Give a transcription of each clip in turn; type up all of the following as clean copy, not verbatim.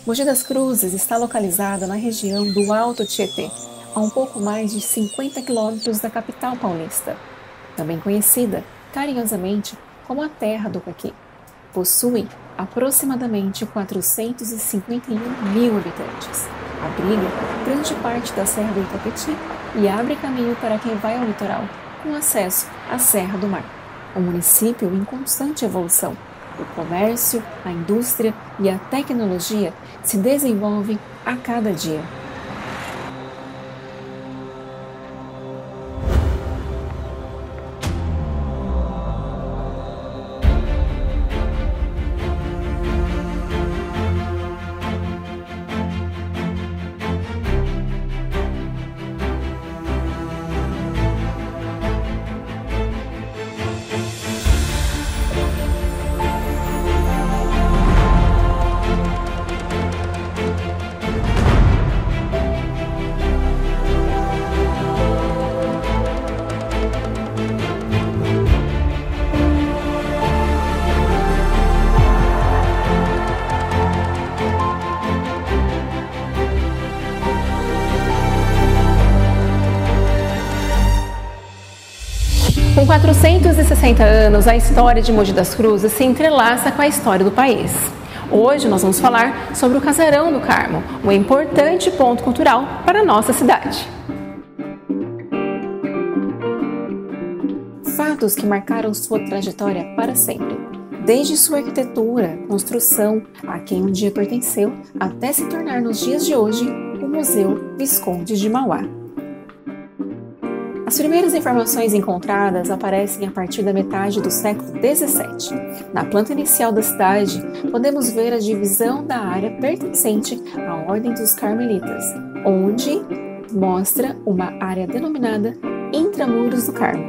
Mogi das Cruzes está localizada na região do Alto Tietê, a um pouco mais de 50 quilômetros da capital paulista, também conhecida carinhosamente como a Terra do Caqui. Possui aproximadamente 451 mil habitantes. Abriga grande parte da Serra do Itapetí e abre caminho para quem vai ao litoral, com acesso à Serra do Mar. Um município em constante evolução. O comércio, a indústria e a tecnologia se desenvolvem a cada dia. Com 460 anos, a história de Mogi das Cruzes se entrelaça com a história do país. Hoje nós vamos falar sobre o Casarão do Carmo, um importante ponto cultural para a nossa cidade. Fatos que marcaram sua trajetória para sempre. Desde sua arquitetura, construção, a quem um dia pertenceu, até se tornar nos dias de hoje o Museu Visconde de Mauá. As primeiras informações encontradas aparecem a partir da metade do século XVII. Na planta inicial da cidade, podemos ver a divisão da área pertencente à Ordem dos Carmelitas, onde mostra uma área denominada Intramuros do Carmo.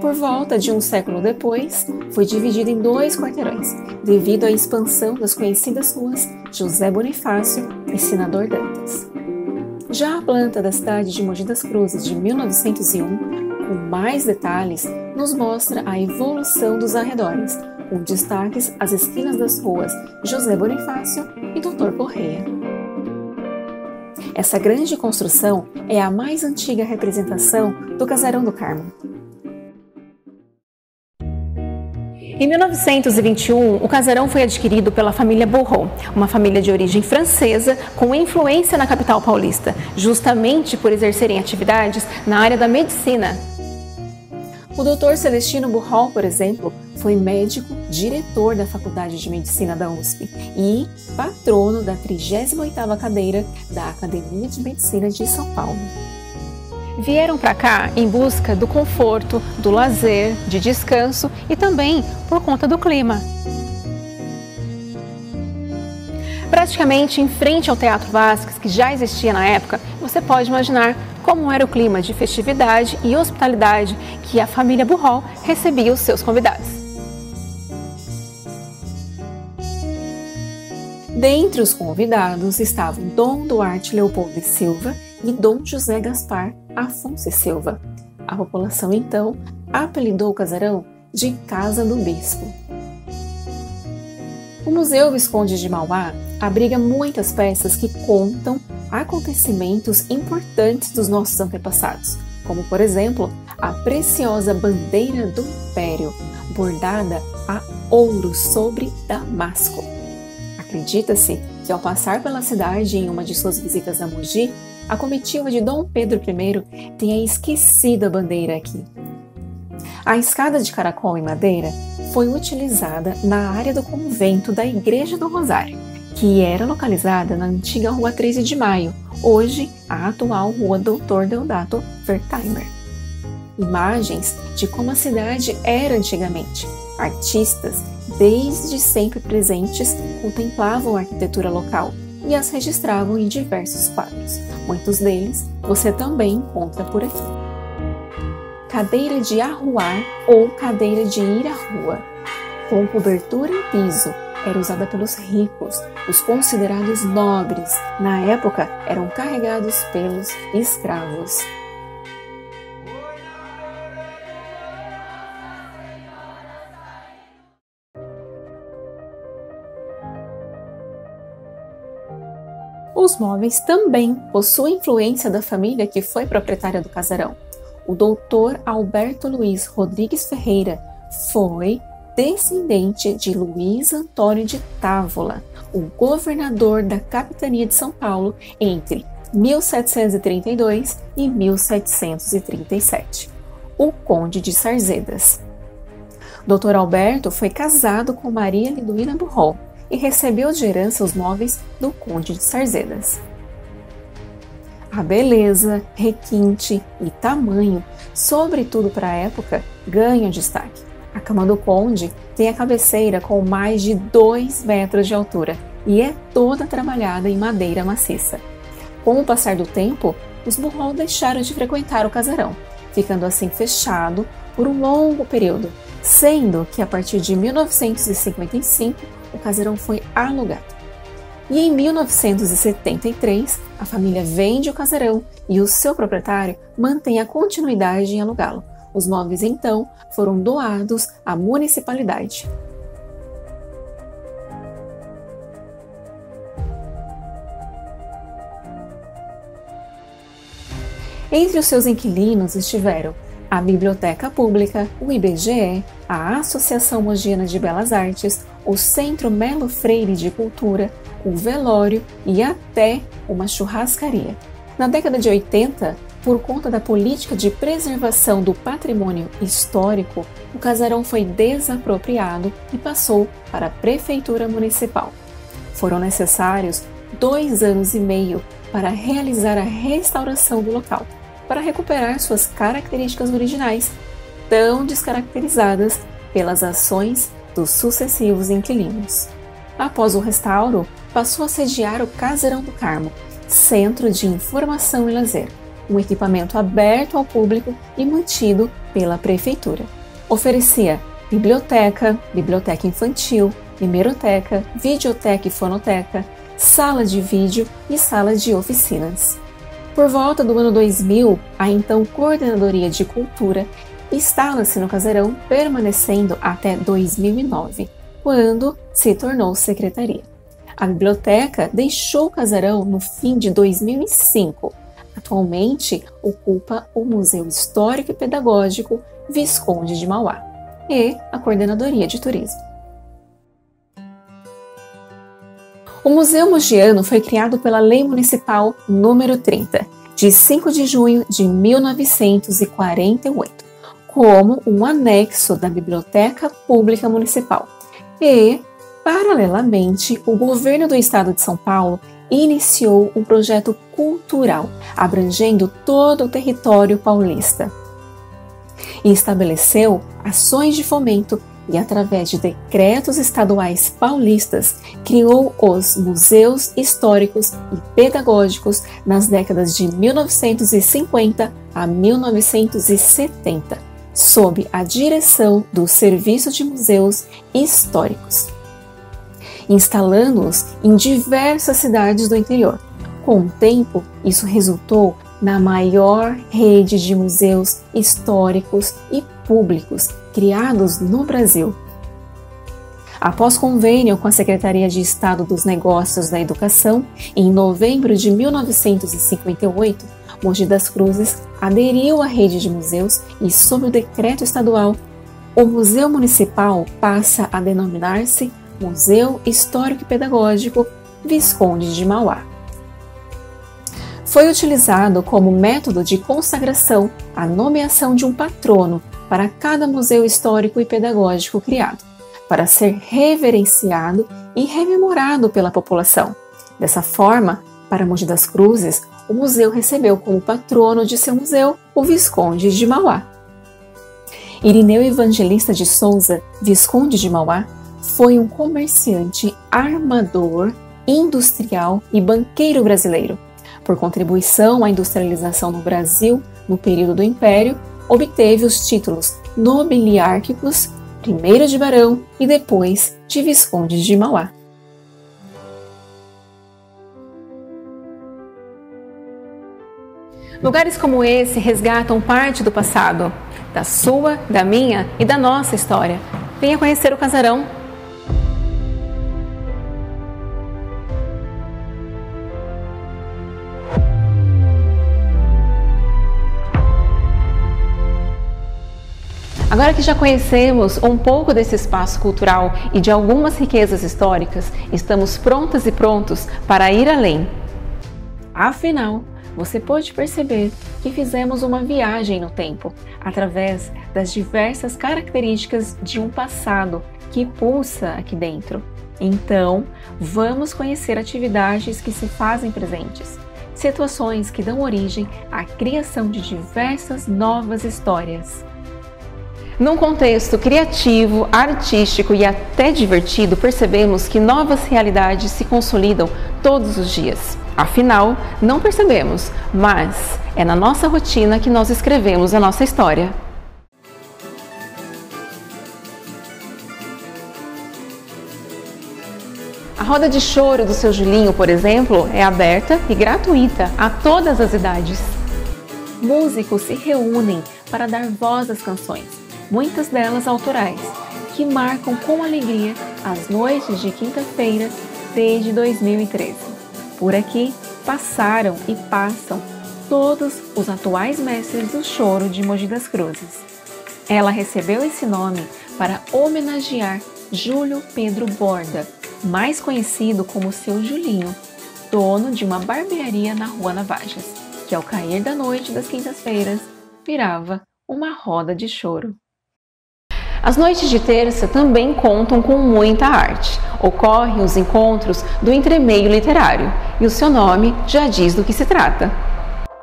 Por volta de um século depois, foi dividida em 2 quarteirões, devido à expansão das conhecidas ruas José Bonifácio e Senador Dantas. Já a planta da cidade de Mogi das Cruzes de 1901, com mais detalhes, nos mostra a evolução dos arredores, com destaques às esquinas das ruas José Bonifácio e Doutor Correia. Essa grande construção é a mais antiga representação do Casarão do Carmo. Em 1921, o casarão foi adquirido pela família Bourron, uma família de origem francesa com influência na capital paulista, justamente por exercerem atividades na área da medicina. O Dr. Celestino Bourron, por exemplo, foi médico, diretor da Faculdade de Medicina da USP e patrono da 38ª cadeira da Academia de Medicina de São Paulo. Vieram para cá em busca do conforto, do lazer, de descanso e também por conta do clima. Praticamente em frente ao Teatro Vasques, que já existia na época, você pode imaginar como era o clima de festividade e hospitalidade que a família Bourron recebia os seus convidados. Dentre os convidados estavam Dom Duarte Leopoldo e Silva e Dom José Gaspar Afonso e Silva. A população, então, apelidou o casarão de Casa do Bispo. O Museu Visconde de Mauá abriga muitas peças que contam acontecimentos importantes dos nossos antepassados, como, por exemplo, a preciosa bandeira do Império, bordada a ouro sobre damasco. Acredita-se que, ao passar pela cidade em uma de suas visitas a Mogi, a comitiva de Dom Pedro I tenha esquecido a bandeira aqui. A escada de caracol em madeira foi utilizada na área do convento da Igreja do Rosário, que era localizada na antiga Rua 13 de Maio, hoje a atual Rua Doutor Deodato Wertheimer. Imagens de como a cidade era antigamente. Artistas, desde sempre presentes, contemplavam a arquitetura local e as registravam em diversos quadros. Muitos deles você também encontra por aqui. Cadeira de arruar ou cadeira de ir à rua, com cobertura em piso, era usada pelos ricos, os considerados nobres. Na época, eram carregados pelos escravos. Os móveis também possuem influência da família que foi proprietária do casarão. O doutor Alberto Luiz Rodrigues Ferreira foi descendente de Luiz Antônio de Távola, o governador da capitania de São Paulo entre 1732 e 1737, o Conde de Sarzedas. Dr. Alberto foi casado com Maria Liduína Burrol e recebeu de herança os móveis do Conde de Sarzedas. A beleza, requinte e tamanho, sobretudo para a época, ganham destaque. A cama do Conde tem a cabeceira com mais de 2 metros de altura e é toda trabalhada em madeira maciça. Com o passar do tempo, os Burrol deixaram de frequentar o casarão, ficando assim fechado por um longo período, sendo que a partir de 1955 o casarão foi alugado. E em 1973, a família vende o casarão e o seu proprietário mantém a continuidade em alugá-lo. Os móveis, então, foram doados à municipalidade. Entre os seus inquilinos estiveram a Biblioteca Pública, o IBGE, a Associação Mogiana de Belas Artes, o Centro Melo Freire de Cultura, o velório e até uma churrascaria. Na década de 80, por conta da política de preservação do patrimônio histórico, o casarão foi desapropriado e passou para a Prefeitura Municipal. Foram necessários 2 anos e meio para realizar a restauração do local, para recuperar suas características originais, tão descaracterizadas pelas ações dos sucessivos inquilinos. Após o restauro, passou a sediar o Casarão do Carmo, Centro de Informação e Lazer, um equipamento aberto ao público e mantido pela Prefeitura. Oferecia biblioteca, biblioteca infantil, hemeroteca, videoteca e fonoteca, sala de vídeo e sala de oficinas. Por volta do ano 2000, a então Coordenadoria de Cultura instala-se no casarão, permanecendo até 2009, quando se tornou secretaria. A biblioteca deixou o casarão no fim de 2005. Atualmente, ocupa o Museu Histórico e Pedagógico Visconde de Mauá e a Coordenadoria de Turismo. O Museu Mogiano foi criado pela Lei Municipal nº 30, de 5 de junho de 1948, como um anexo da Biblioteca Pública Municipal. E, paralelamente, o governo do Estado de São Paulo iniciou um projeto cultural abrangendo todo o território paulista e estabeleceu ações de fomento e, através de decretos estaduais paulistas, criou os Museus Históricos e Pedagógicos nas décadas de 1950 a 1970, sob a direção do Serviço de Museus Históricos, instalando-os em diversas cidades do interior. Com o tempo, isso resultou na maior rede de museus históricos e públicos criados no Brasil. Após convênio com a Secretaria de Estado dos Negócios da Educação, em novembro de 1958, Mogi das Cruzes aderiu à rede de museus e, sob o decreto estadual, o Museu Municipal passa a denominar-se Museu Histórico e Pedagógico Visconde de Mauá. Foi utilizado como método de consagração a nomeação de um patrono para cada museu histórico e pedagógico criado, para ser reverenciado e rememorado pela população. Dessa forma, para Mogi das Cruzes, o museu recebeu como patrono de seu museu o Visconde de Mauá. Irineu Evangelista de Souza, Visconde de Mauá, foi um comerciante, armador, industrial e banqueiro brasileiro. Por contribuição à industrialização no Brasil no período do Império, obteve os títulos nobiliárquicos, primeiro de barão e depois de Visconde de Mauá. Lugares como esse resgatam parte do passado, da sua, da minha e da nossa história. Venha conhecer o Casarão. Agora que já conhecemos um pouco desse espaço cultural e de algumas riquezas históricas, estamos prontas e prontos para ir além. Afinal, você pode perceber que fizemos uma viagem no tempo, através das diversas características de um passado que pulsa aqui dentro. Então, vamos conhecer atividades que se fazem presentes, situações que dão origem à criação de diversas novas histórias. Num contexto criativo, artístico e até divertido, percebemos que novas realidades se consolidam todos os dias. Afinal, não percebemos, mas é na nossa rotina que nós escrevemos a nossa história. A roda de choro do seu Julinho, por exemplo, é aberta e gratuita a todas as idades. Músicos se reúnem para dar voz às canções, muitas delas autorais, que marcam com alegria as noites de quinta-feira desde 2013. Por aqui passaram e passam todos os atuais mestres do choro de Mogi das Cruzes. Ela recebeu esse nome para homenagear Júlio Pedro Borda, mais conhecido como Seu Julinho, dono de uma barbearia na Rua Navajas, que ao cair da noite das quintas-feiras virava uma roda de choro. As noites de terça também contam com muita arte. Ocorrem os encontros do entremeio literário e o seu nome já diz do que se trata.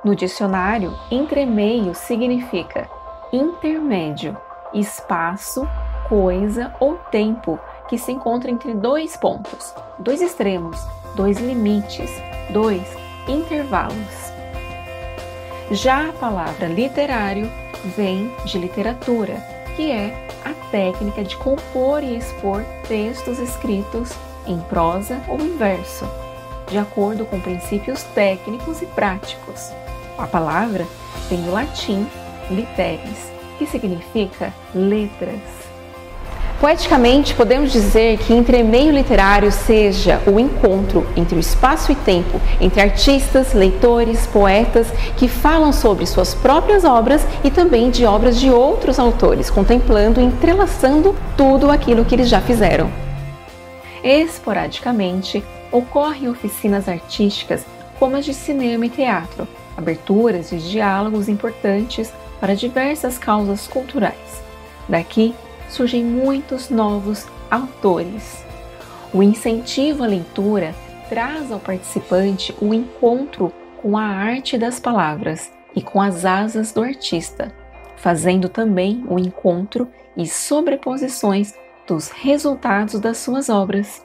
No dicionário, entremeio significa intermédio, espaço, coisa ou tempo que se encontra entre dois pontos, dois extremos, dois limites, dois intervalos. Já a palavra literário vem de literatura, que é a técnica de compor e expor textos escritos em prosa ou em verso, de acordo com princípios técnicos e práticos. A palavra vem do latim literis, que significa letras. Poeticamente, podemos dizer que entremeio literário seja o encontro entre o espaço e tempo, entre artistas, leitores, poetas que falam sobre suas próprias obras e também de obras de outros autores, contemplando e entrelaçando tudo aquilo que eles já fizeram. Esporadicamente, ocorrem oficinas artísticas como as de cinema e teatro, aberturas de diálogos importantes para diversas causas culturais. Daqui surgem muitos novos autores. O incentivo à leitura traz ao participante o encontro com a arte das palavras e com as asas do artista, fazendo também o encontro e sobreposições dos resultados das suas obras.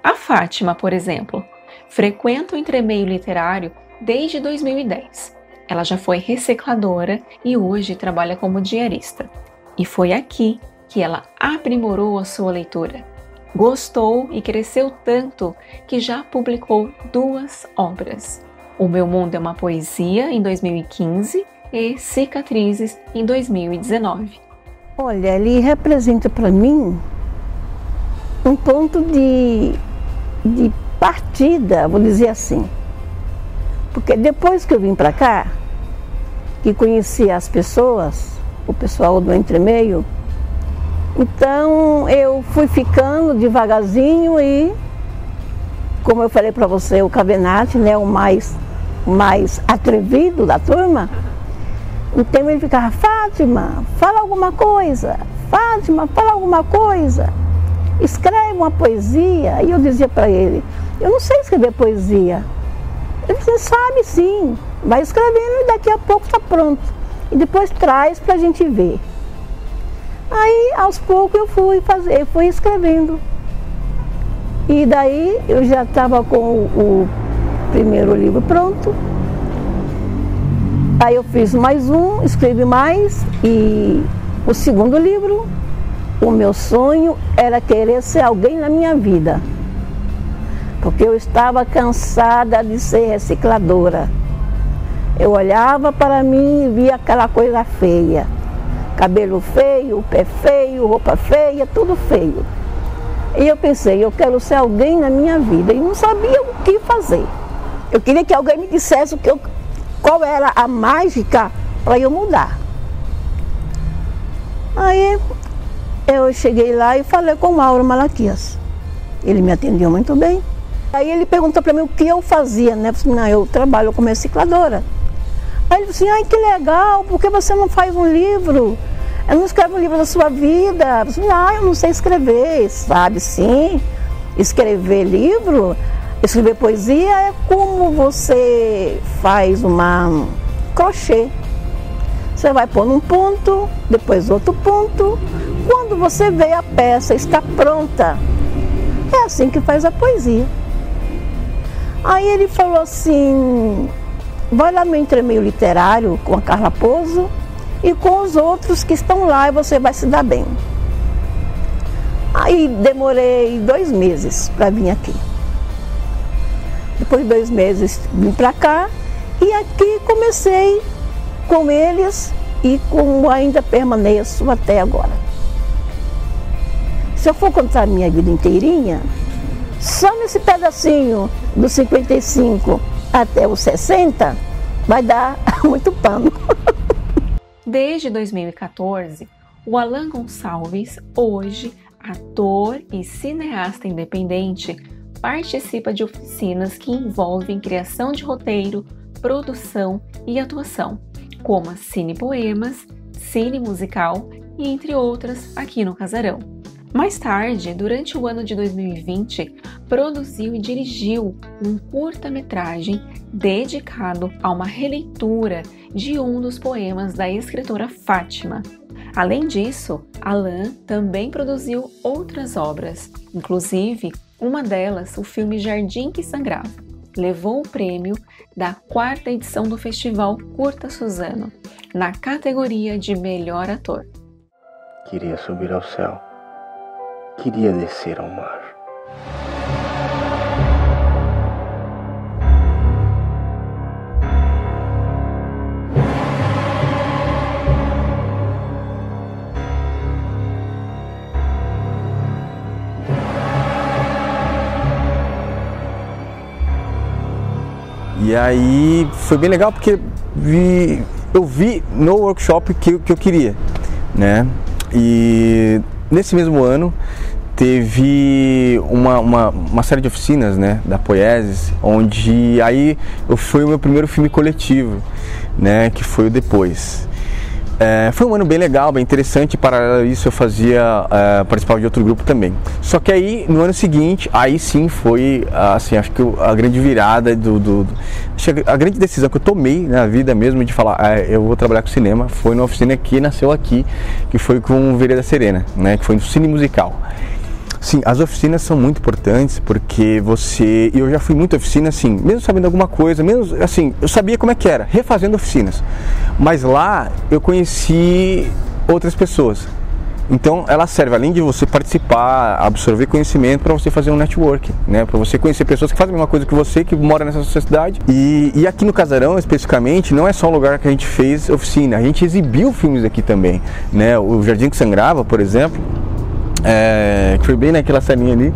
A Fátima, por exemplo, frequenta o entremeio literário desde 2010. Ela já foi recicladora e hoje trabalha como diarista. E foi aqui que ela aprimorou a sua leitura. Gostou e cresceu tanto que já publicou 2 obras. O Meu Mundo é uma Poesia, em 2015, e Cicatrizes, em 2019. Olha, ele representa para mim um ponto de partida, vou dizer assim. Porque depois que eu vim para cá, que conheci as pessoas, o pessoal do entremeio, então eu fui ficando devagarzinho e, como eu falei para você, o Cavenati, né, o mais atrevido da turma, então ele ficava: Fátima, fala alguma coisa, Fátima, fala alguma coisa, escreve uma poesia. E eu dizia para ele: eu não sei escrever poesia. Ele disse: sabe sim, vai escrevendo e daqui a pouco está pronto. E depois traz para a gente ver. Aí, aos poucos, eu fui escrevendo. E daí, eu já estava com o primeiro livro pronto. Aí eu fiz mais um, escrevi mais. E o segundo livro, o meu sonho era querer ser alguém na minha vida. Porque eu estava cansada de ser recicladora. Eu olhava para mim e via aquela coisa feia. Cabelo feio, pé feio, roupa feia, tudo feio. E eu pensei: eu quero ser alguém na minha vida. E não sabia o que fazer. Eu queria que alguém me dissesse qual era a mágica para eu mudar. Aí eu cheguei lá e falei com o Mauro Malaquias. Ele me atendeu muito bem. Aí ele perguntou para mim o que eu fazia, né? Eu falei, não, eu trabalho como recicladora. Aí ele falou assim, ai, que legal, por que você não faz um livro? Eu não escreve um livro da sua vida. Eu falei, não, eu não sei escrever, sabe sim. Escrever livro, escrever poesia é como você faz uma crochê. Você vai pôr num ponto, depois outro ponto. Quando você vê a peça está pronta, é assim que faz a poesia. Aí ele falou assim, vai lá no Entremeio Literário com a Carla Pozo e com os outros que estão lá e você vai se dar bem. Aí demorei 2 meses para vir aqui. Depois de 2 meses vim para cá e aqui comecei com eles e como ainda permaneço até agora. Se eu for contar a minha vida inteirinha, só nesse pedacinho dos 55 até os 60 vai dar muito pano. Desde 2014, o Alan Gonçalves, hoje ator e cineasta independente, participa de oficinas que envolvem criação de roteiro, produção e atuação, como a Cine Poemas, Cine Musical e entre outras aqui no Casarão. Mais tarde, durante o ano de 2020, produziu e dirigiu um curta-metragem dedicado a uma releitura de um dos poemas da escritora Fátima. Além disso, Alan também produziu outras obras, inclusive uma delas, o filme Jardim que Sangrava. Levou o prêmio da 4ª edição do Festival Curta Suzano, na categoria de Melhor Ator. Queria subir ao céu, queria descer ao mar. E aí foi bem legal porque eu vi no workshop que eu queria, né? E nesse mesmo ano teve uma série de oficinas, né, da Poieses, onde aí foi o meu primeiro filme coletivo, né, que foi o Depois. Foi um ano bem legal, bem interessante. Paralelo a isso eu participava de outro grupo também. Só que aí no ano seguinte, aí sim foi assim, acho que a grande virada a grande decisão que eu tomei na vida mesmo de falar, eu vou trabalhar com cinema, foi numa oficina que nasceu aqui, que foi com Vereda Serena, né, que foi no Cine Musical. Sim, as oficinas são muito importantes porque eu já fui muito oficina assim, mesmo sabendo alguma coisa, mesmo assim, eu sabia como é que era, refazendo oficinas. Mas lá eu conheci outras pessoas. Então ela serve, além de você participar, absorver conhecimento, para você fazer um networking, né? Para você conhecer pessoas que fazem a mesma coisa que você, que mora nessa sociedade. E aqui no Casarão, especificamente, não é só um lugar que a gente fez oficina, a gente exibiu filmes aqui também, né? O Jardim que Sangrava, por exemplo, que foi bem naquela salinha ali,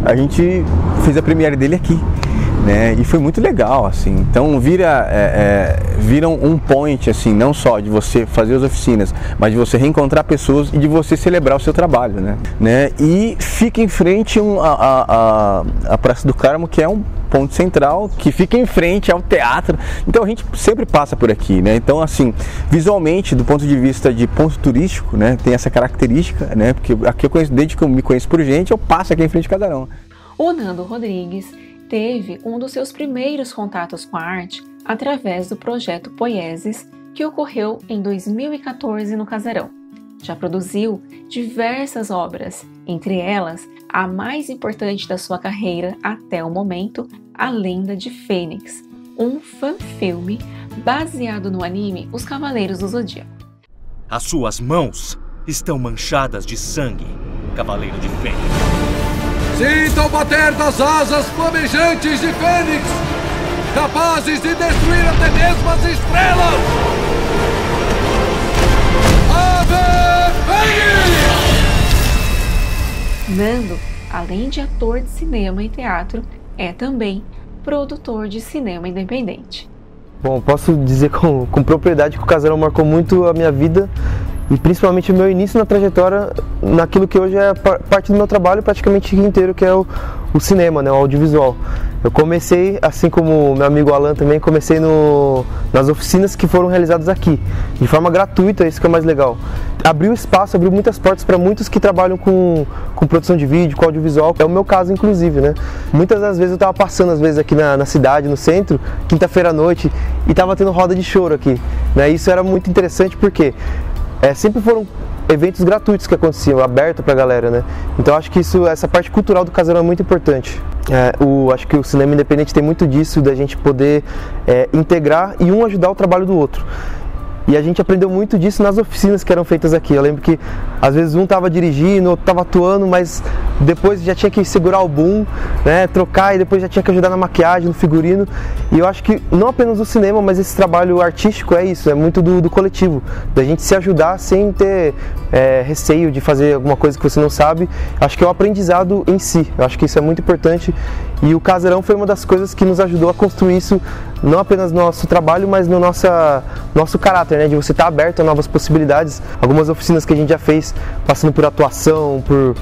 a gente fez a premiere dele aqui, né? E foi muito legal, assim. Então viram um point, assim, não só de você fazer as oficinas, mas de você reencontrar pessoas e de você celebrar o seu trabalho, né? E fica em frente a Praça do Carmo, que é um ponto central, que fica em frente ao teatro. Então a gente sempre passa por aqui, né? Então, assim, visualmente, do ponto de vista de ponto turístico, né, tem essa característica, né? Porque aqui eu conheço, desde que eu me conheço por gente, eu passo aqui em frente de Casarão. O Nando Rodrigues teve um dos seus primeiros contatos com a arte através do projeto Poieses, que ocorreu em 2014 no Casarão. Já produziu diversas obras, entre elas a mais importante da sua carreira até o momento, A Lenda de Fênix, um fan-filme baseado no anime Os Cavaleiros do Zodíaco. As suas mãos estão manchadas de sangue, Cavaleiro de Fênix. Sintam bater das asas flamejantes de Fênix, capazes de destruir até mesmo as estrelas! Ave Fênix! Nando, além de ator de cinema e teatro, é também produtor de cinema independente. Bom, posso dizer com propriedade que o Casarão marcou muito a minha vida e principalmente o meu início na trajetória naquilo que hoje é parte do meu trabalho praticamente inteiro, que é o cinema, né, o audiovisual. Eu comecei, assim como meu amigo Alan também, comecei nas oficinas que foram realizadas aqui, de forma gratuita, isso que é o mais legal. Abriu espaço, abriu muitas portas para muitos que trabalham com produção de vídeo, com audiovisual, é o meu caso inclusive, né. Muitas das vezes eu estava passando, às vezes aqui na cidade, no centro, quinta-feira à noite, e estava tendo roda de choro aqui, né. Isso era muito interessante porque sempre foram eventos gratuitos que aconteciam, aberto pra galera, né? Então acho que essa parte cultural do Casarão é muito importante. Acho que o cinema independente tem muito disso, da gente poder integrar e um ajudar o trabalho do outro. E a gente aprendeu muito disso nas oficinas que eram feitas aqui. Eu lembro que às vezes um estava dirigindo, outro estava atuando, mas depois já tinha que segurar o boom, né, trocar, e depois já tinha que ajudar na maquiagem, no figurino. E eu acho que não apenas o cinema, mas esse trabalho artístico é isso, é muito do coletivo, da gente se ajudar sem ter receio de fazer alguma coisa que você não sabe. Acho que é o aprendizado em si, eu acho que isso é muito importante. E o Casarão foi uma das coisas que nos ajudou a construir isso, não apenas no nosso trabalho, mas no nosso caráter, né? De você estar aberto a novas possibilidades. Algumas oficinas que a gente já fez, passando por atuação, por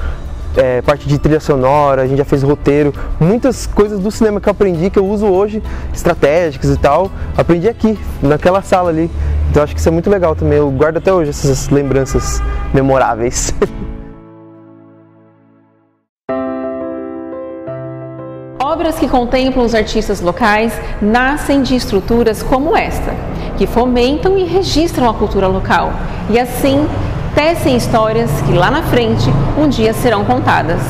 parte de trilha sonora, a gente já fez roteiro, muitas coisas do cinema que eu aprendi, que eu uso hoje, estratégicas e tal, aprendi aqui, naquela sala ali. Então acho que isso é muito legal também, eu guardo até hoje essas lembranças memoráveis. Obras que contemplam os artistas locais nascem de estruturas como esta, que fomentam e registram a cultura local e assim tecem histórias que lá na frente um dia serão contadas.